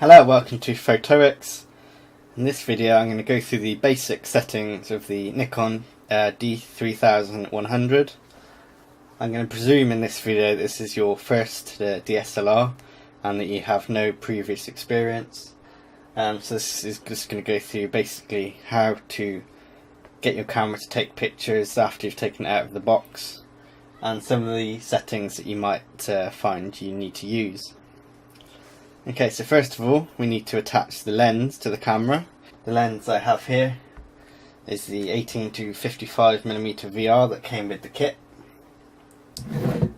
Hello, welcome to Photoics. In this video I'm going to go through the basic settings of the Nikon D3100. I'm going to presume in this video this is your first DSLR and that you have no previous experience. So this is just going to go through basically how to get your camera to take pictures after you've taken it out of the box, and some of the settings that you might find you need to use. Okay, so first of all we need to attach the lens to the camera. The lens I have here is the 18 to 55mm VR that came with the kit,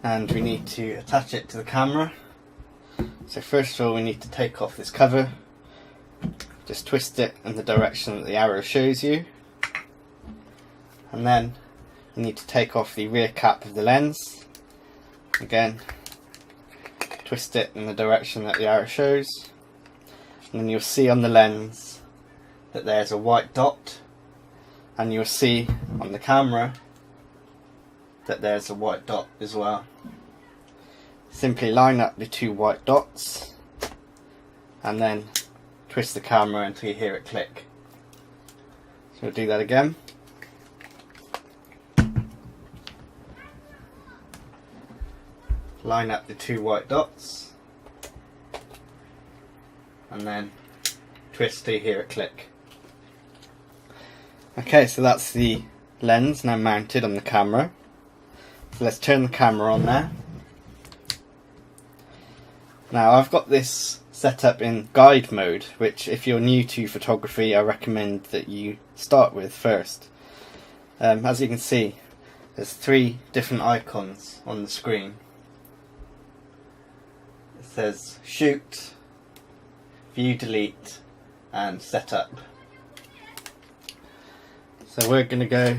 and we need to attach it to the camera. So first of all we need to take off this cover, just twist it in the direction that the arrow shows you, and then you need to take off the rear cap of the lens. Again, twist it in the direction that the arrow shows, and then you'll see on the lens that there's a white dot, and you'll see on the camera that there's a white dot as well. Simply line up the two white dots and then twist the camera until you hear it click. So we'll do that again. Line up the two white dots and then twist till you hear it click. Okay, so that's the lens now mounted on the camera. So let's turn the camera on now. Now I've got this set up in guide mode, which if you're new to photography I recommend that you start with first. As you can see, there's three different icons on the screen. It says shoot, view delete and setup. So we're going to go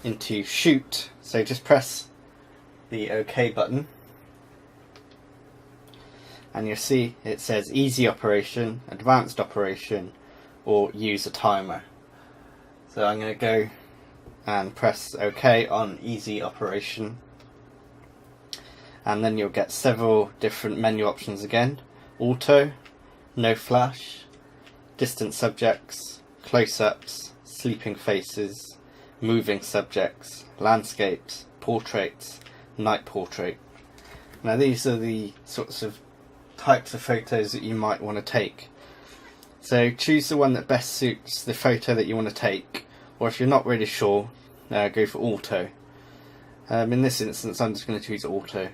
into shoot, so just press the OK button and you'll see it says easy operation, advanced operation or use a timer. So I'm going to go and press OK on easy operation, and then you'll get several different menu options again: auto, no flash, distant subjects, close-ups, sleeping faces, moving subjects, landscapes, portraits, night portrait. Now these are the sorts of types of photos that you might want to take. So choose the one that best suits the photo that you want to take, or if you're not really sure, go for auto. In this instance I'm just going to choose auto.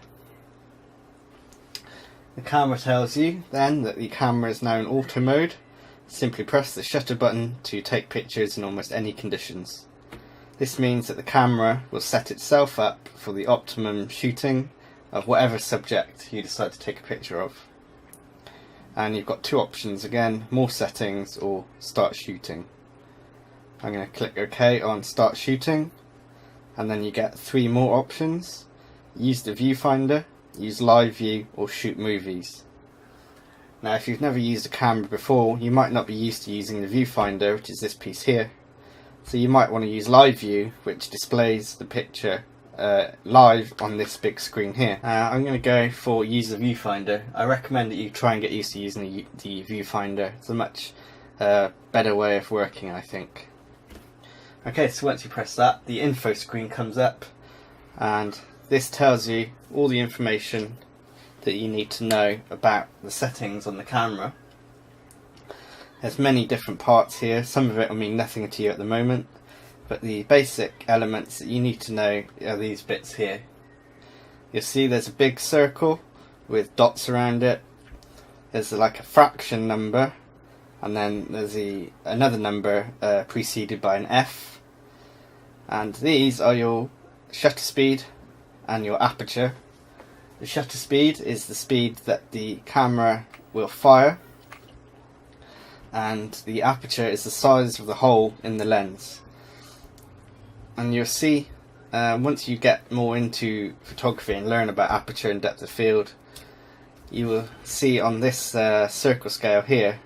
The camera tells you then that the camera is now in auto mode. Simply press the shutter button to take pictures in almost any conditions. This means that the camera will set itself up for the optimum shooting of whatever subject you decide to take a picture of. And you've got two options again: more settings or start shooting. I'm going to click OK on start shooting, and then you get three more options: use the viewfinder, use live view or shoot movies. Now if you've never used a camera before, you might not be used to using the viewfinder, which is this piece here. So you might want to use live view, which displays the picture live on this big screen here. I'm going to go for use the viewfinder. I recommend that you try and get used to using the viewfinder. It's a much better way of working, I think. Okay, so once you press that, the info screen comes up, and this tells you all the information that you need to know about the settings on the camera. There's many different parts here. Some of it will mean nothing to you at the moment, but the basic elements that you need to know are these bits here. You'll see there's a big circle with dots around it. There's like a fraction number, and then there's another number preceded by an F, and these are your shutter speed and your aperture. The shutter speed is the speed that the camera will fire, and the aperture is the size of the hole in the lens. And you'll see once you get more into photography and learn about aperture and depth of field, you will see on this circle scale here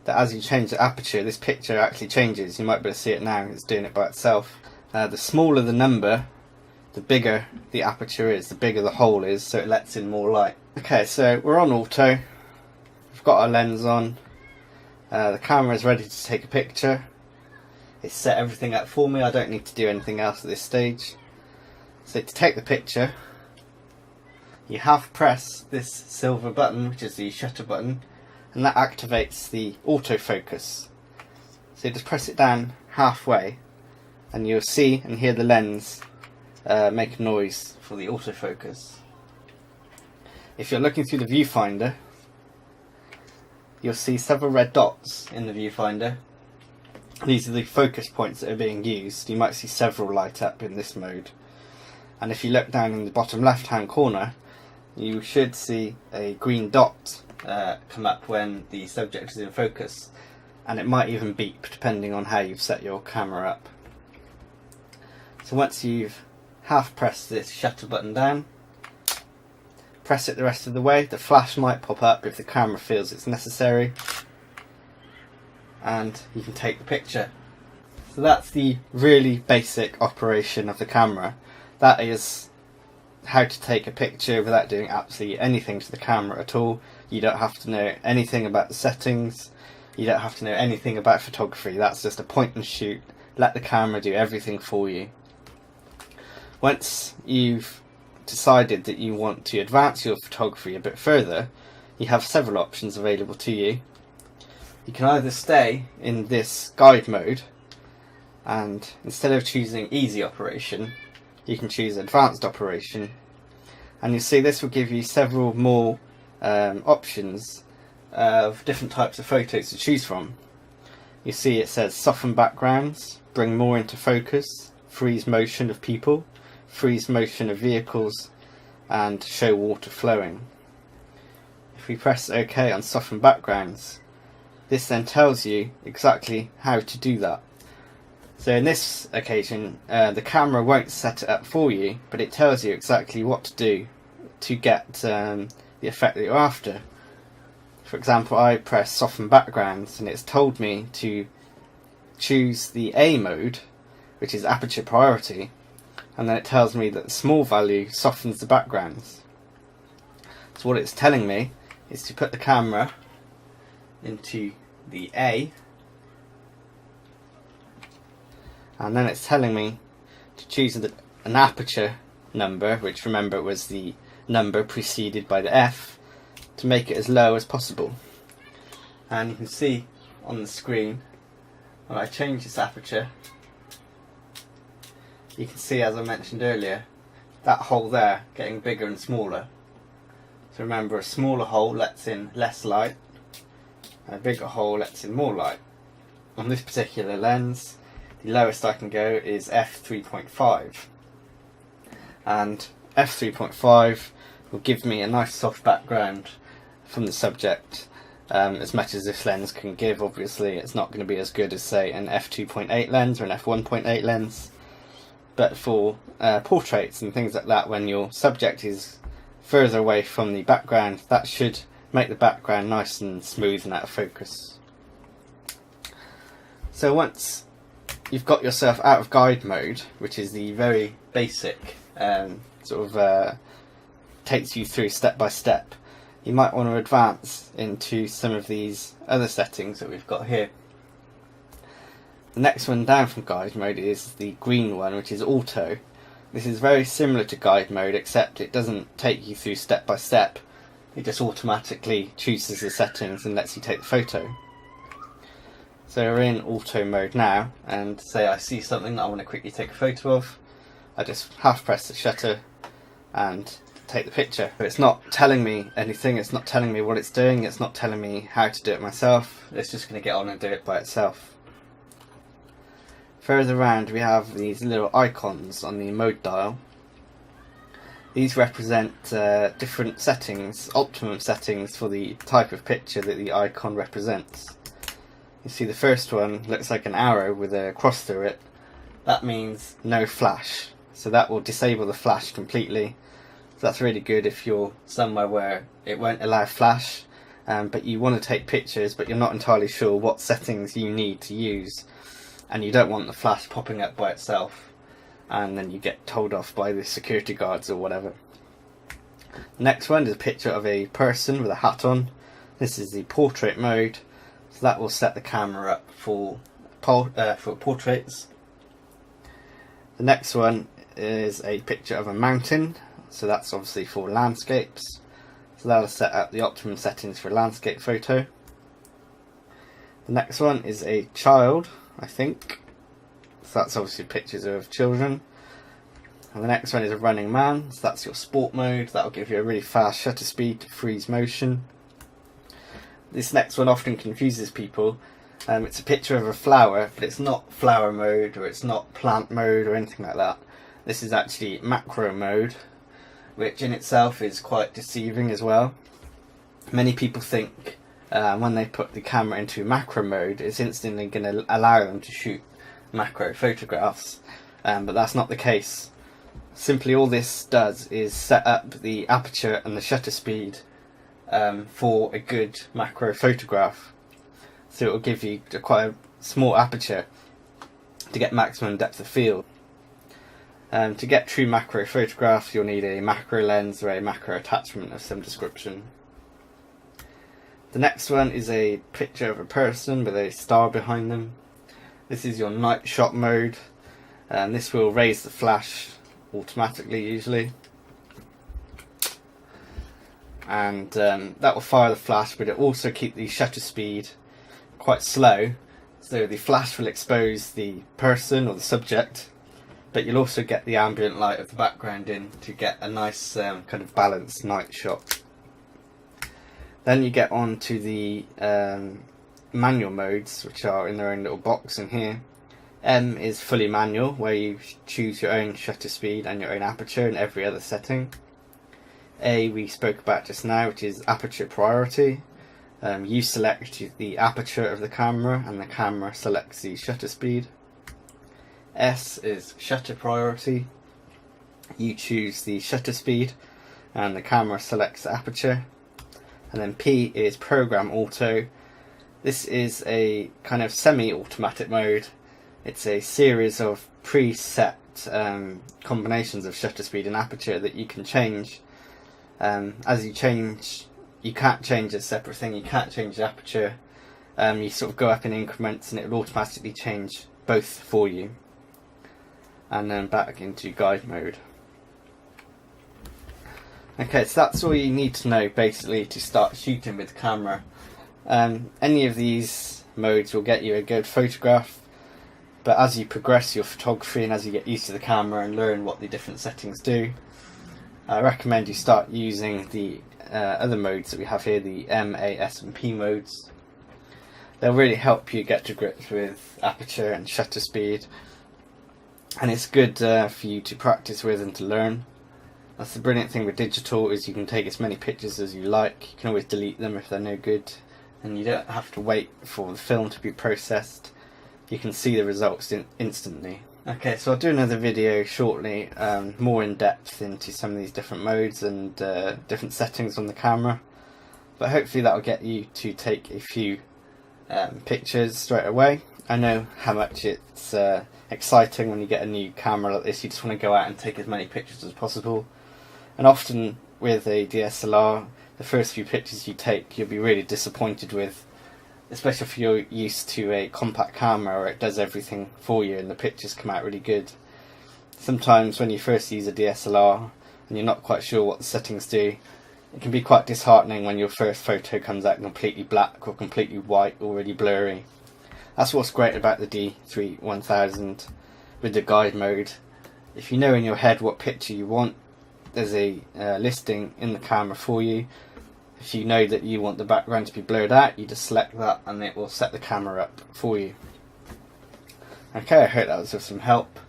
that as you change the aperture, this picture actually changes. You might be able to see it now, it's doing it by itself. The smaller the number, the bigger the aperture is, the bigger the hole is, so it lets in more light. Okay, so we're on auto. got our lens on, the camera is ready to take a picture. It's set everything up for me, I don't need to do anything else at this stage. So to take the picture, you have to press this silver button, which is the shutter button, and that activates the autofocus. So just press it down halfway and you'll see and hear the lens make a noise for the autofocus. If you're looking through the viewfinder, you'll see several red dots in the viewfinder. These are the focus points that are being used. You might see several light up in this mode. And if you look down in the bottom left hand corner, you should see a green dot come up when the subject is in focus, and it might even beep depending on how you've set your camera up. So once you've half pressed this shutter button down, press it the rest of the way. The flash might pop up if the camera feels it's necessary, and you can take the picture. So that's the really basic operation of the camera. That is how to take a picture without doing absolutely anything to the camera at all. You don't have to know anything about the settings, you don't have to know anything about photography. That's just a point and shoot. Let the camera do everything for you. Once you've decided that you want to advance your photography a bit further, you have several options available to you. You can either stay in this guide mode, and instead of choosing easy operation, you can choose advanced operation, and you'll see this will give you several more options of different types of photos to choose from. You see it says soften backgrounds, bring more into focus, freeze motion of people, freeze motion of vehicles, and show water flowing. If we press OK on soften backgrounds, this then tells you exactly how to do that. So in this occasion, the camera won't set it up for you, but it tells you exactly what to do to get the effect that you're after. For example, I press soften backgrounds and it's told me to choose the A mode, which is aperture priority, and then it tells me that the small value softens the backgrounds. So what it's telling me is to put the camera into the A, and then it's telling me to choose an aperture number, which remember was the number preceded by the F, to make it as low as possible. And you can see on the screen when I change this aperture, you can see, as I mentioned earlier, that hole there getting bigger and smaller. So remember, a smaller hole lets in less light, and a bigger hole lets in more light. On this particular lens, the lowest I can go is f3.5, and f3.5 will give me a nice soft background from the subject, as much as this lens can give. Obviously it's not going to be as good as, say, an f2.8 lens or an f1.8 lens, but for portraits and things like that, when your subject is further away from the background, that should make the background nice and smooth and out of focus. So once you've got yourself out of guide mode, which is the very basic takes you through step by step, you might want to advance into some of these other settings that we've got here. The next one down from guide mode is the green one, which is auto. This is very similar to guide mode, except it doesn't take you through step by step. It just automatically chooses the settings and lets you take the photo. So we're in auto mode now, and say I see something that I want to quickly take a photo of, I just half press the shutter and take the picture. But it's not telling me anything, it's not telling me what it's doing, it's not telling me how to do it myself, it's just going to get on and do it by itself. Further around we have these little icons on the mode dial. These represent different settings, optimum settings for the type of picture that the icon represents. You see the first one looks like an arrow with a cross through it. That means no flash, so that will disable the flash completely. So that's really good if you're somewhere where it won't allow flash, but you want to take pictures but you're not entirely sure what settings you need to use, and you don't want the flash popping up by itself and then you get told off by the security guards or whatever. The next one is a picture of a person with a hat on, This is the portrait mode, so that will set the camera up for portraits. The next one is a picture of a mountain, so that's obviously for landscapes. So that'll set up the optimum settings for a landscape photo. The next one is a child, I think. So that's obviously pictures of children. And the next one is a running man, so that's your sport mode. That'll give you a really fast shutter speed to freeze motion. This next one often confuses people. It's a picture of a flower, but it's not flower mode or it's not plant mode or anything like that. This is actually macro mode, which in itself is quite deceiving as well. Many people think when they put the camera into macro mode, it's instantly going to allow them to shoot macro photographs, but that's not the case. Simply all this does is set up the aperture and the shutter speed for a good macro photograph. So it will give you quite a small aperture to get maximum depth of field. To get true macro photographs, you'll need a macro lens or a macro attachment of some description. The next one is a picture of a person with a star behind them. This is your night shot mode, and this will raise the flash automatically usually. And that will fire the flash, but it will also keep the shutter speed quite slow, so the flash will expose the person or the subject, but you'll also get the ambient light of the background in to get a nice kind of balanced night shot. Then you get on to the manual modes, which are in their own little box in here. M is fully manual, where you choose your own shutter speed and your own aperture and every other setting. A we spoke about just now, which is aperture priority. You select the aperture of the camera and the camera selects the shutter speed. S is shutter priority. You choose the shutter speed and the camera selects the aperture. And then P is program auto. This is a kind of semi-automatic mode. It's a series of preset combinations of shutter speed and aperture that you can change. As you change, you can't change a separate thing, you can't change the aperture. You sort of go up in increments and it will automatically change both for you. And then back into guide mode. Okay, so that's all you need to know basically to start shooting with the camera. Any of these modes will get you a good photograph, but as you progress your photography and as you get used to the camera and learn what the different settings do, I recommend you start using the other modes that we have here, the M, A, S and P modes. They'll really help you get to grips with aperture and shutter speed, and it's good for you to practice with and to learn. That's the brilliant thing with digital, is you can take as many pictures as you like. You can always delete them if they're no good, and you don't have to wait for the film to be processed. You can see the results instantly. Okay, so I'll do another video shortly, more in depth into some of these different modes and different settings on the camera, but hopefully that will get you to take a few pictures straight away. I know how much it's exciting when you get a new camera like this. You just want to go out and take as many pictures as possible, and often with a DSLR, the first few pictures you take you'll be really disappointed with, especially if you're used to a compact camera where it does everything for you and the pictures come out really good. Sometimes when you first use a DSLR and you're not quite sure what the settings do, it can be quite disheartening when your first photo comes out completely black or completely white or really blurry. That's what's great about the D3100 with the guide mode. If you know in your head what picture you want, there's a listing in the camera for you. If you know that you want the background to be blurred out, you just select that and it will set the camera up for you. Okay, I hope that was of some help.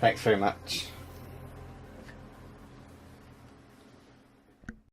Thanks very much.